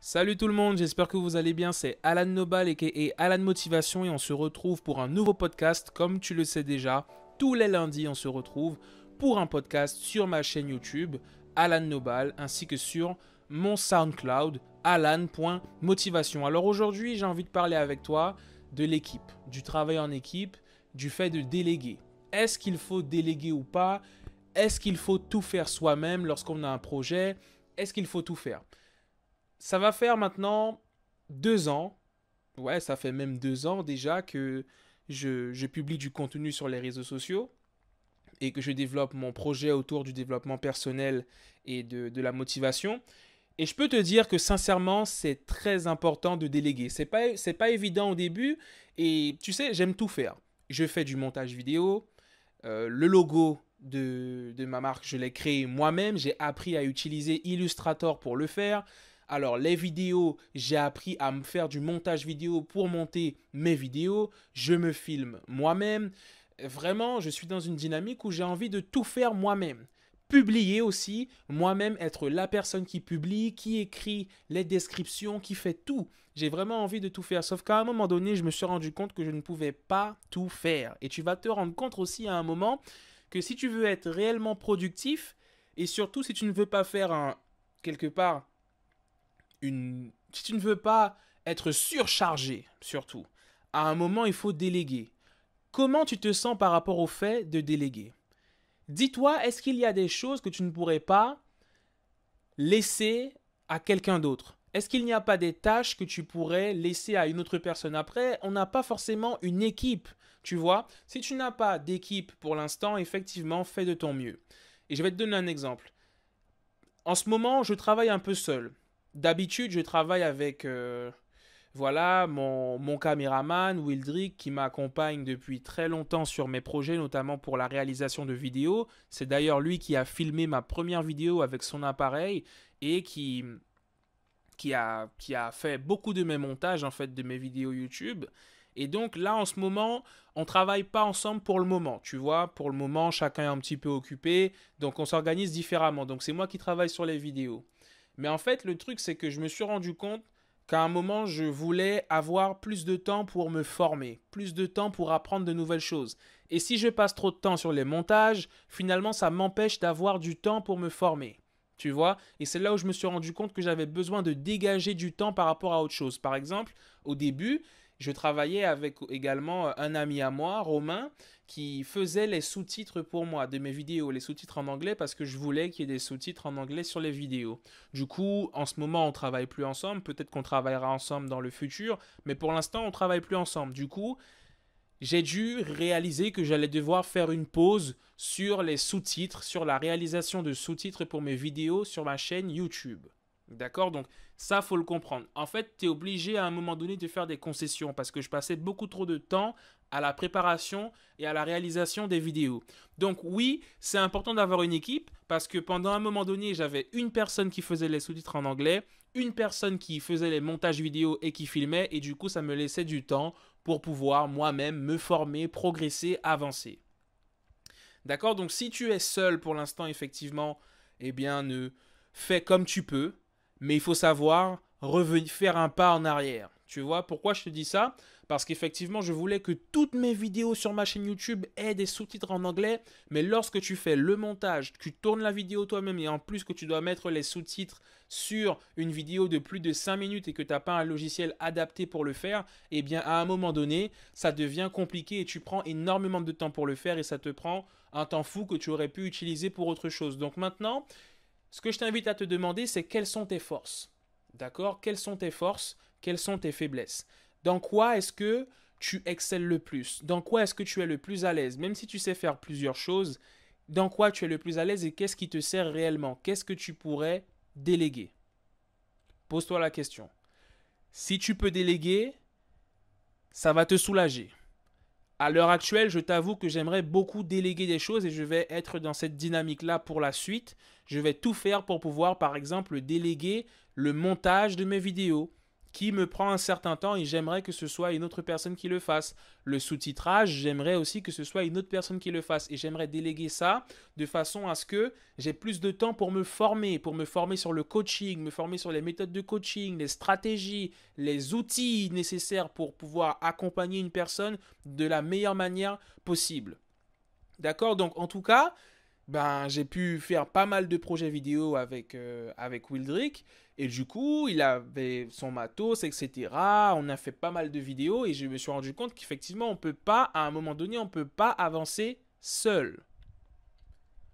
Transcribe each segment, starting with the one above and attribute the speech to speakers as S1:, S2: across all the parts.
S1: Salut tout le monde, j'espère que vous allez bien, c'est Alan Nobal et Alan Motivation et on se retrouve pour un nouveau podcast. Comme tu le sais déjà, tous les lundis on se retrouve pour un podcast sur ma chaîne YouTube Alan Nobal ainsi que sur mon SoundCloud alan.motivation. Alors aujourd'hui j'ai envie de parler avec toi de l'équipe, du travail en équipe, du fait de déléguer. Est-ce qu'il faut déléguer ou pas? Est-ce qu'il faut tout faire soi-même lorsqu'on a un projet? Est-ce qu'il faut tout faire? Ça va faire maintenant 2 ans, ouais, ça fait même 2 ans déjà que je publie du contenu sur les réseaux sociaux et que je développe mon projet autour du développement personnel et de la motivation. Et je peux te dire que sincèrement, c'est très important de déléguer. C'est pas évident au début et tu sais, j'aime tout faire. Je fais du montage vidéo, le logo de ma marque, je l'ai créé moi-même. J'ai appris à utiliser Illustrator pour le faire. Alors, les vidéos, j'ai appris à me faire du montage vidéo pour monter mes vidéos. Je me filme moi-même. Vraiment, je suis dans une dynamique où j'ai envie de tout faire moi-même. Publier aussi, moi-même être la personne qui publie, qui écrit les descriptions, qui fait tout. J'ai vraiment envie de tout faire. Sauf qu'à un moment donné, je me suis rendu compte que je ne pouvais pas tout faire. Et tu vas te rendre compte aussi à un moment que si tu veux être réellement productif, et surtout si tu ne veux pas faire quelque part, si tu ne veux pas être surchargé, surtout, à un moment, il faut déléguer. Comment tu te sens par rapport au fait de déléguer? Dis-toi, est-ce qu'il y a des choses que tu ne pourrais pas laisser à quelqu'un d'autre? Est-ce qu'il n'y a pas des tâches que tu pourrais laisser à une autre personne? Après, on n'a pas forcément une équipe, tu vois. Si tu n'as pas d'équipe pour l'instant, effectivement, fais de ton mieux. Et je vais te donner un exemple. En ce moment, je travaille un peu seul. D'habitude, je travaille avec voilà, mon caméraman, Wildrick, qui m'accompagne depuis très longtemps sur mes projets, notamment pour la réalisation de vidéos. C'est d'ailleurs lui qui a filmé ma première vidéo avec son appareil et qui a fait beaucoup de mes montages, en fait, de mes vidéos YouTube. Et donc là, en ce moment, on ne travaille pas ensemble pour le moment. Tu vois, pour le moment, chacun est un petit peu occupé. Donc on s'organise différemment. Donc c'est moi qui travaille sur les vidéos. Mais en fait, le truc, c'est que je me suis rendu compte qu'à un moment, je voulais avoir plus de temps pour me former, plus de temps pour apprendre de nouvelles choses. Et si je passe trop de temps sur les montages, finalement, ça m'empêche d'avoir du temps pour me former. Tu vois? Et c'est là où je me suis rendu compte que j'avais besoin de dégager du temps par rapport à autre chose. Par exemple, au début, je travaillais avec également un ami à moi, Romain, qui faisait les sous-titres pour moi de mes vidéos, les sous-titres en anglais, parce que je voulais qu'il y ait des sous-titres en anglais sur les vidéos. Du coup, en ce moment, on ne travaille plus ensemble. Peut-être qu'on travaillera ensemble dans le futur, mais pour l'instant, on ne travaille plus ensemble. Du coup, j'ai dû réaliser que j'allais devoir faire une pause sur les sous-titres, sur la réalisation de sous-titres pour mes vidéos sur ma chaîne YouTube. D'accord? Donc ça, faut le comprendre. En fait, tu es obligé à un moment donné de faire des concessions parce que je passais beaucoup trop de temps à la préparation et à la réalisation des vidéos. Donc oui, c'est important d'avoir une équipe parce que pendant un moment donné, j'avais une personne qui faisait les sous-titres en anglais, une personne qui faisait les montages vidéo et qui filmait et du coup, ça me laissait du temps pour pouvoir moi-même me former, progresser, avancer. D'accord? Donc si tu es seul pour l'instant, effectivement, eh bien, ne fais comme tu peux, mais il faut savoir revenir, faire un pas en arrière. Tu vois, pourquoi je te dis ça? Parce qu'effectivement, je voulais que toutes mes vidéos sur ma chaîne YouTube aient des sous-titres en anglais, mais lorsque tu fais le montage, tu tournes la vidéo toi-même et en plus que tu dois mettre les sous-titres sur une vidéo de plus de 5 minutes et que tu n'as pas un logiciel adapté pour le faire, eh bien à un moment donné, ça devient compliqué et tu prends énormément de temps pour le faire et ça te prend un temps fou que tu aurais pu utiliser pour autre chose. Donc maintenant, ce que je t'invite à te demander, c'est quelles sont tes forces. D'accord? Quelles sont tes forces? Quelles sont tes faiblesses? Dans quoi est-ce que tu excelles le plus? Dans quoi est-ce que tu es le plus à l'aise? Même si tu sais faire plusieurs choses, dans quoi tu es le plus à l'aise et qu'est-ce qui te sert réellement? Qu'est-ce que tu pourrais déléguer? Pose-toi la question. Si tu peux déléguer, ça va te soulager. À l'heure actuelle, je t'avoue que j'aimerais beaucoup déléguer des choses et je vais être dans cette dynamique-là pour la suite. Je vais tout faire pour pouvoir, par exemple, déléguer le montage de mes vidéos. qui me prend un certain temps et j'aimerais que ce soit une autre personne qui le fasse. Le sous-titrage, j'aimerais aussi que ce soit une autre personne qui le fasse. Et j'aimerais déléguer ça de façon à ce que j'ai plus de temps pour me former sur le coaching, me former sur les méthodes de coaching, les stratégies, les outils nécessaires pour pouvoir accompagner une personne de la meilleure manière possible. D'accord? Donc en tout cas, j'ai pu faire pas mal de projets vidéo avec Wildrick. Et du coup, il avait son matos, etc. On a fait pas mal de vidéos et je me suis rendu compte qu'effectivement, on peut pas, à un moment donné, on peut pas avancer seul.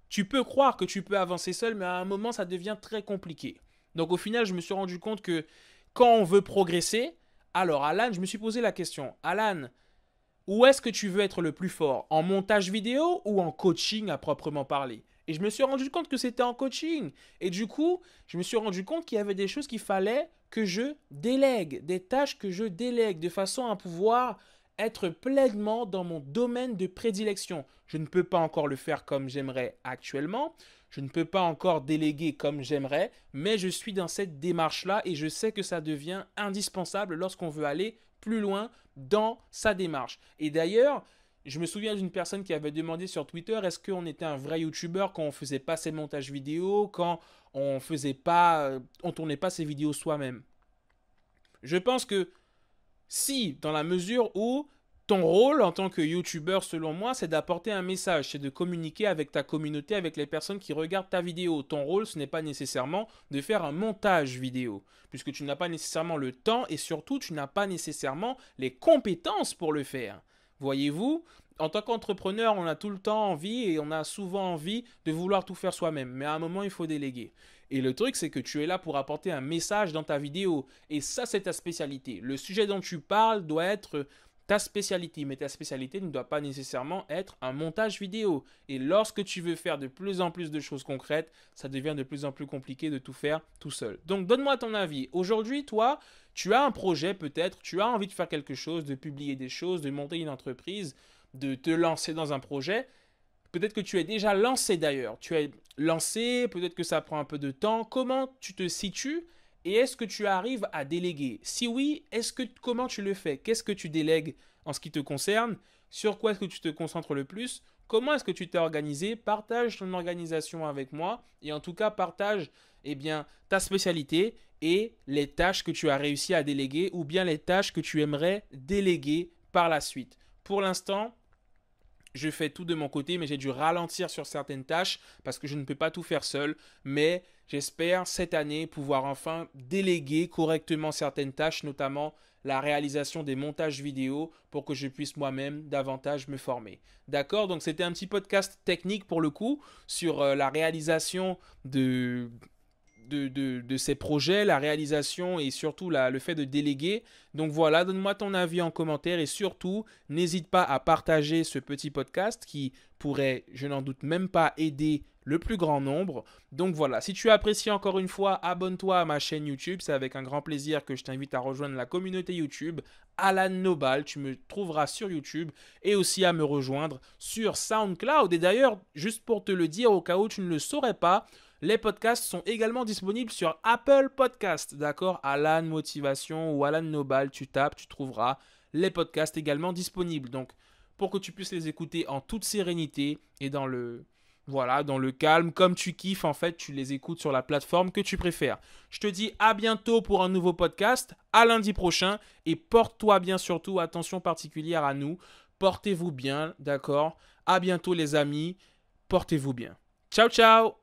S1: Tu peux croire que tu peux avancer seul, mais à un moment, ça devient très compliqué. Donc au final, je me suis rendu compte que quand on veut progresser, alors Alan, je me suis posé la question, Alan, où est-ce que tu veux être le plus fort? En montage vidéo ou en coaching à proprement parler? Et je me suis rendu compte que c'était en coaching. Et du coup, je me suis rendu compte qu'il y avait des choses qu'il fallait que je délègue, des tâches que je délègue, de façon à pouvoir être pleinement dans mon domaine de prédilection. Je ne peux pas encore le faire comme j'aimerais actuellement. Je ne peux pas encore déléguer comme j'aimerais, mais je suis dans cette démarche-là et je sais que ça devient indispensable lorsqu'on veut aller plus loin dans sa démarche. Et d'ailleurs, je me souviens d'une personne qui avait demandé sur Twitter, est-ce qu'on était un vrai YouTuber quand on faisait pas ses montages vidéo, quand on tournait pas ses vidéos soi-même? Je pense que si, dans la mesure où ton rôle en tant que YouTuber, selon moi, c'est d'apporter un message, c'est de communiquer avec ta communauté, avec les personnes qui regardent ta vidéo. Ton rôle, ce n'est pas nécessairement de faire un montage vidéo, puisque tu n'as pas nécessairement le temps et surtout, tu n'as pas nécessairement les compétences pour le faire. Voyez-vous, en tant qu'entrepreneur, on a tout le temps envie et on a souvent envie de vouloir tout faire soi-même, mais à un moment, il faut déléguer. Et le truc, c'est que tu es là pour apporter un message dans ta vidéo. Et ça, c'est ta spécialité. Le sujet dont tu parles doit être ta spécialité, mais ta spécialité ne doit pas nécessairement être un montage vidéo. Et lorsque tu veux faire de plus en plus de choses concrètes, ça devient de plus en plus compliqué de tout faire tout seul. Donc, donne-moi ton avis. Aujourd'hui, toi, tu as un projet peut-être, tu as envie de faire quelque chose, de publier des choses, de monter une entreprise, de te lancer dans un projet. Peut-être que tu es déjà lancé d'ailleurs. Tu es lancé, peut-être que ça prend un peu de temps. Comment tu te situes et est-ce que tu arrives à déléguer? Si oui, comment tu le fais? Qu'est-ce que tu délègues en ce qui te concerne? Sur quoi est-ce que tu te concentres le plus? Comment est-ce que tu t'es organisé? Partage ton organisation avec moi et en tout cas partage ta spécialité et les tâches que tu as réussi à déléguer ou bien les tâches que tu aimerais déléguer par la suite. Pour l'instant, je fais tout de mon côté, mais j'ai dû ralentir sur certaines tâches parce que je ne peux pas tout faire seul. Mais j'espère cette année pouvoir enfin déléguer correctement certaines tâches, notamment la réalisation des montages vidéo pour que je puisse moi-même davantage me former. D'accord? Donc c'était un petit podcast technique pour le coup sur la réalisation de ces projets, la réalisation et surtout le fait de déléguer. Donc voilà, donne-moi ton avis en commentaire et surtout, n'hésite pas à partager ce petit podcast qui pourrait, je n'en doute même pas, aider le plus grand nombre. Donc voilà, si tu apprécies encore une fois, abonne-toi à ma chaîne YouTube. C'est avec un grand plaisir que je t'invite à rejoindre la communauté YouTube. Alan Nobal, tu me trouveras sur YouTube et aussi à me rejoindre sur SoundCloud. Et d'ailleurs, juste pour te le dire au cas où tu ne le saurais pas, les podcasts sont également disponibles sur Apple Podcasts, d'accord? Alan Motivation ou Alan Nobal, tu tapes, tu trouveras les podcasts également disponibles. Donc, pour que tu puisses les écouter en toute sérénité et dans le calme, comme tu kiffes, en fait, tu les écoutes sur la plateforme que tu préfères. Je te dis à bientôt pour un nouveau podcast, à lundi prochain, et porte-toi bien surtout, attention particulière à nous, portez-vous bien, d'accord? À bientôt les amis, portez-vous bien. Ciao, ciao!